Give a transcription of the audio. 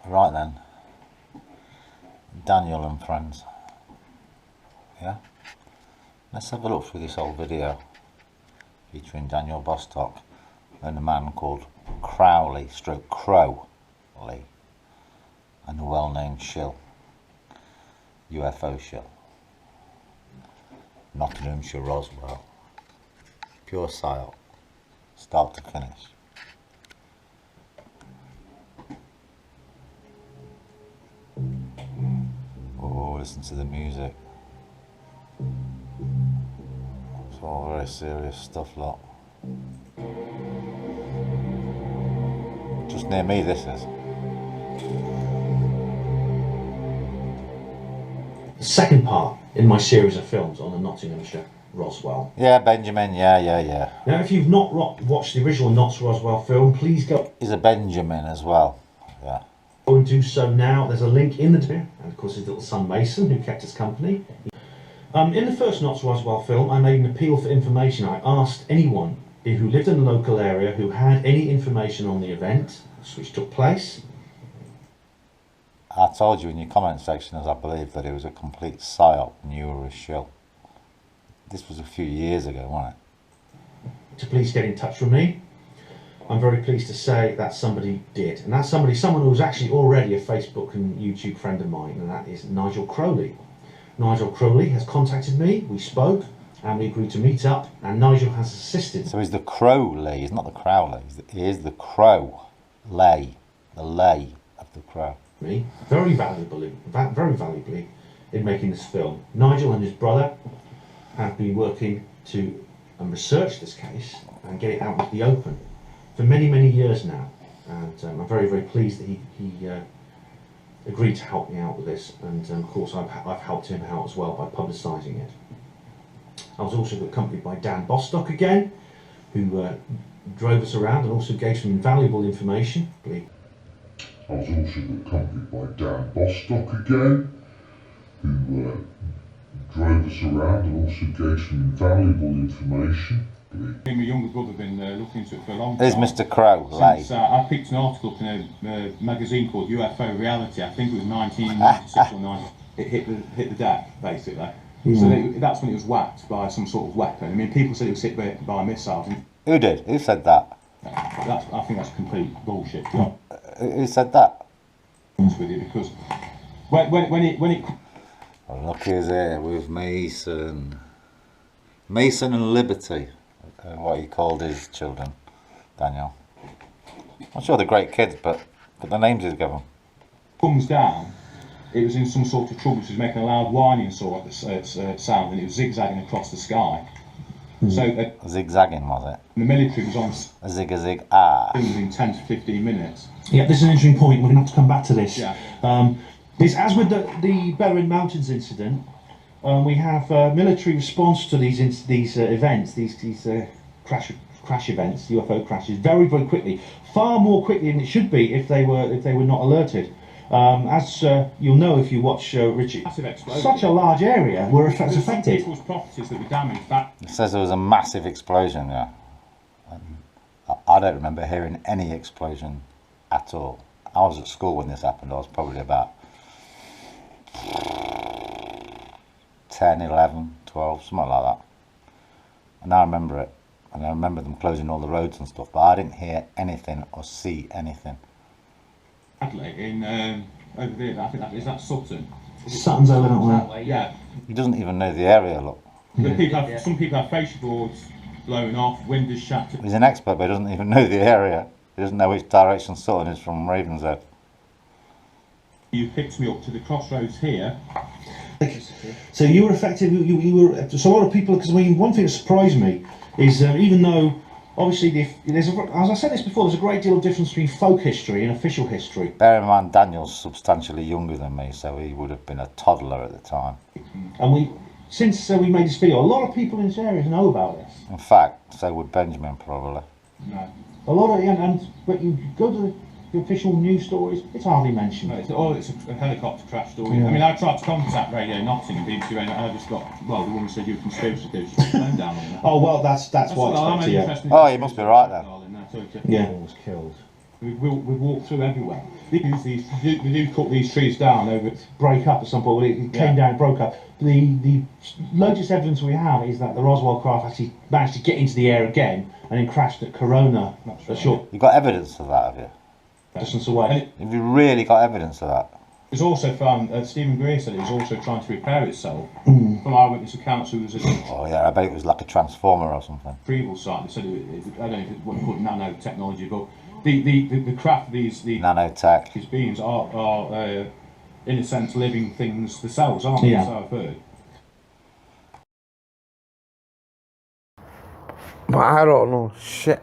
Right then, Daniel and friends, yeah, let's have a look through this old video featuring Daniel Bostock and a man called Crowley, and a well-named shill, UFO shill, Nottinghamshire Roswell, pure psyop, start to finish. Oh, listen to the music. It's all very serious stuff, lot. Just near me, this is. The second part in my series of films on the Nottinghamshire Roswell. Yeah, Benjamin, yeah. Now, if you've not watched the original Notts Roswell film, please go. He's a Benjamin as well, yeah. Go and do so now. There's a link in the description, and of course his little son Mason, who kept us company. In the first Notts Roswell film, I made an appeal for information. I asked anyone who lived in the local area who had any information on the event which took place. I told you in your comment section, as I believe, that it was a complete psyop and you were a shill. This was a few years ago, wasn't it? To please get in touch with me. I'm very pleased to say that somebody did, and that's someone who was actually already a Facebook and YouTube friend of mine, and that is Nigel Crowley. Nigel Crowley has contacted me, we spoke, and we agreed to meet up, and Nigel has assisted. So he's the Crowley, he's not the Crowley, he is the Crow-lay, the lay of the crow. Me very valuably in making this film. Nigel and his brother have been working to research this case and get it out into the open for many years now, and I'm very pleased that he agreed to help me out with this, and of course I've helped him out as well by publicising it. I was also accompanied by Dan Bostock again, who drove us around and also gave some invaluable information. I was also accompanied by Dan Bostock again, who drove us around and also gave some invaluable information. Me and my younger brother have been looking into it for a long time. There's Mr. Crowley. Since I picked an article up in a magazine called UFO Reality, I think it was 1996 or 90. It hit the deck, basically. So that's when it was whacked by some sort of weapon. I mean, people said it was hit by a missile. Who did? Who said that? I think that's complete bullshit. Who said that? With you, because when it Oh, look who's here with Mason and Liberty, what he called his children, Daniel. I'm sure they're great kids, but the names he's given. Comes down, it was in some sort of trouble. It was making a loud whining sort of sound, and it was zigzagging across the sky. So Zigzagging, was it? the military was on A zig ah. within 10 to 15 response. Yeah, this is an interesting point. We're going to have to come back to this. Yeah. This, as with the Berwyn Mountains incident, we have military response to these events, these crash events, UFO crashes, very quickly, far more quickly than it should be if they were not alerted. As you'll know if you watch Richard, such a large area were affected. People's properties that were damaged. It says there was a massive explosion, yeah. I don't remember hearing any explosion at all. I was at school when this happened. I was probably about 10, 11, 12, something like that. And I remember it. And I remember them closing all the roads and stuff, but I didn't hear anything or see anything. In over there, I think is that Sutton? Sutton's over that way. Yeah. He doesn't even know the area, look. Some people have fascia boards blown off, windows shattered. He's an expert, but he doesn't even know the area. He doesn't know which direction Sutton is from Ravenshead. You picked me up to the crossroads here. So you were affected. You were. So a lot of people, because I mean, one thing that surprised me is even though obviously as I said this before, there's a great deal of difference between folk history and official history. Bear in mind, Daniel's substantially younger than me, so he would have been a toddler at the time. And since we made this video, a lot of people in this area know about this. In fact, so would Benjamin probably. No. A lot of but you go to the official news stories, it's hardly mentioned. No, it's a helicopter crash story. Yeah. I mean, I tried to contact Radio Nottingham, BBC Radio, and I just got, well, the woman said you were conspiracy theorist. Phone down on that. Oh well, that's what I expect. Oh, you must be right then. Yeah. Was killed We've walked through everywhere. They do cut these trees down over break up at some point. It came down, broke up. The largest evidence we have is that the Roswell craft actually managed to get into the air again and then crashed at Corona a short You got evidence of that, have you? distance away. Have you really got evidence of that? It was also found, Stephen Greer said it was also trying to repair itself. From eyewitness accounts, who was at the Oh yeah, I bet it was like a transformer or something. Freeble site, they said I don't know if it's what you call nanotechnology, but the craft of these Nanotech. beings are in a sense living things themselves, aren't they? Yeah. So I've heard. But I don't know shit.